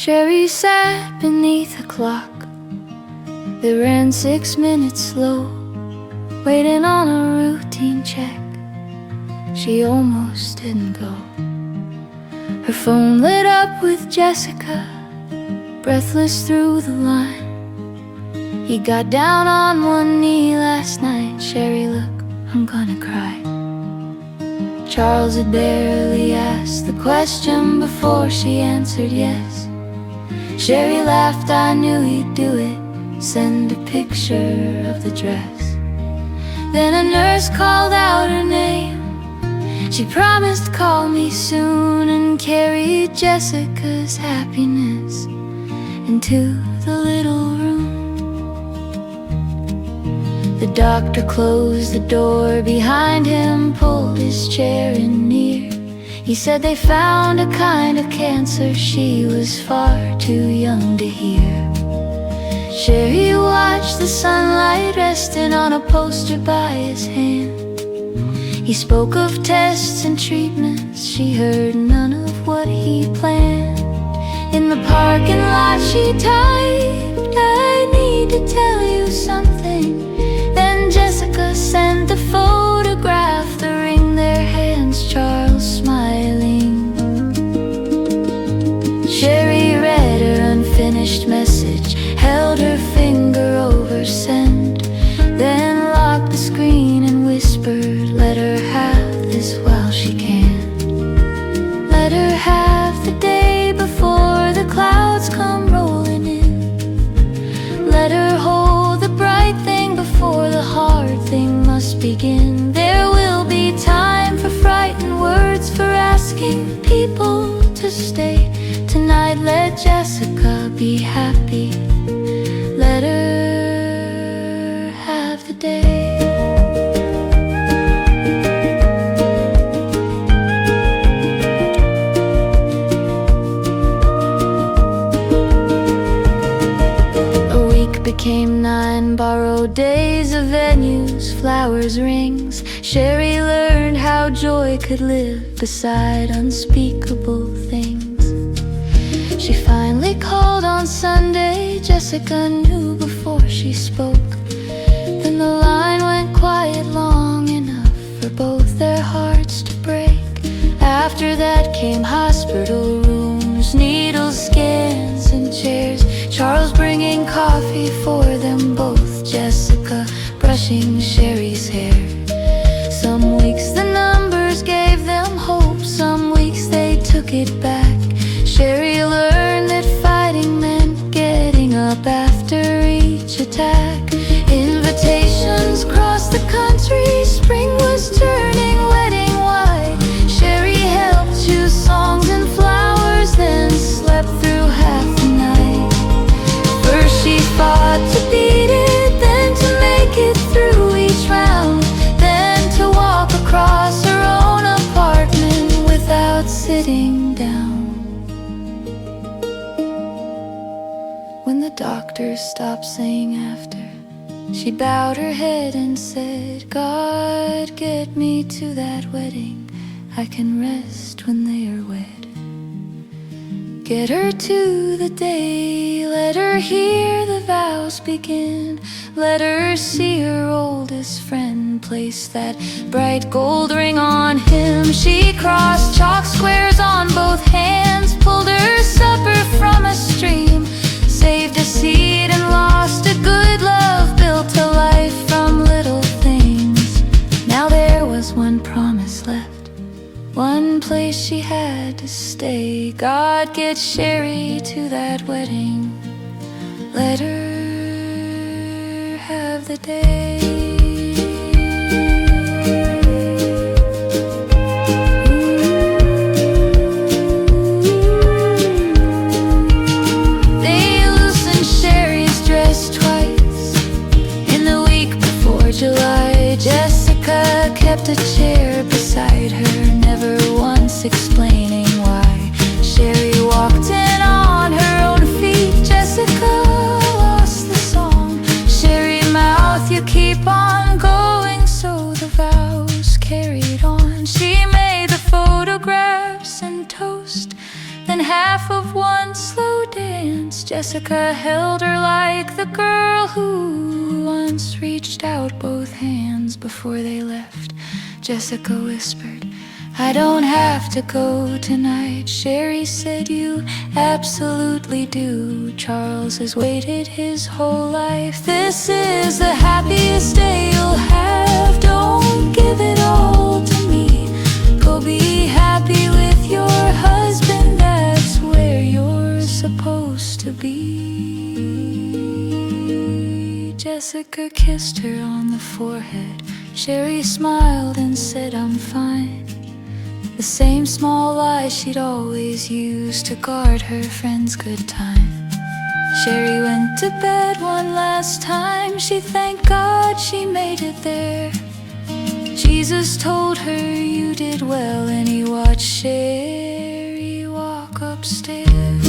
Sherry sat beneath a clock that ran 6 minutes slow, waiting on a routine check. She almost didn't go. Her phone lit up with Jessica, breathless through the line. He got down on one knee last night. Sherry, look, I'm gonna cry. Charles had barely asked the question before she answered yes. Sherry laughed, I knew he'd do it. Send a picture of the dress. Then a nurse called out her name. She promised call me soon, and carried Jessica's happiness into the little room. The doctor closed the door behind him, pulled his chair in near. He said they found a kind of cancer she was far too young to hear. Sherry watched the sunlight resting on a poster by his hand. He spoke of tests and treatments, she heard none of what he planned. In the parking lot she typed, I need to tell you something. Then Jessica sent the photograph, the ring, their hands, Charles smiling. Sherry read her unfinished message, held her finger over send, then locked the screen and whispered, let her have this while she can. Let her have the day before the clouds come rolling in. Let her hold the bright thing before the hard thing must begin. There will be time for frightened words, for asking people to stay tonight. Let Jessica be happy. Let her have the day. Became 9 borrowed days of venues, flowers, rings. Sherry learned how joy could live beside unspeakable things. She finally called on Sunday. Jessica knew before she spoke. Then the line went quiet long enough for both their hearts to break. After that came hospital rooms, needles, scans, and chairs. Charles bringing coffee for them both, Jessica brushing Sherry's hair. Some weeks the numbers gave them hope, some weeks they took it back. Sherry learned that fighting meant getting up after each attack. Invitations crossed the country, spring was turning wedding white. Sherry helped choose songs and flowers, then slept through half the night. First she fought to beat it, then to make it through each round, then to walk across her own apartment without sitting down. When the doctor stopped saying after, she bowed her head and said, God, get me to that wedding. I can rest when they are wed. Get her to the day, let her hear the vows begin. Let her see her oldest friend place that bright gold ring on him. She crossed chalk squares on both hands, pulled her supper from a stream, saved a seed and lost a good love, built a life from little things. Now there was one promise left, one place she had to stay. God, get Sherry to that wedding. Let her have the day. They loosened Sherry's dress twice in the week before July. Jessica kept a chair beside her, never once explaining why. Sherry walked in on her own feet. Jessica lost the song. Sherry mouth, you keep on going, so the vows carried on. She made the photographs and toast, then half of one slow day. Jessica held her like the girl who once reached out both hands before they left. Jessica whispered, "I don't have to go tonight." Sherry said, "You absolutely do. Charles has waited his whole life. This is the happiest day you'll have. Don't give it all to me. Go be happy with your husband. That's where you're supposed to be." Jessica kissed her on the forehead. Sherry smiled and said, "I'm fine." The same small lie she'd always used to guard her friend's good time. Sherry went to bed one last time. She thanked God she made it there. Jesus told her, "You did well," and he watched Sherry walk upstairs.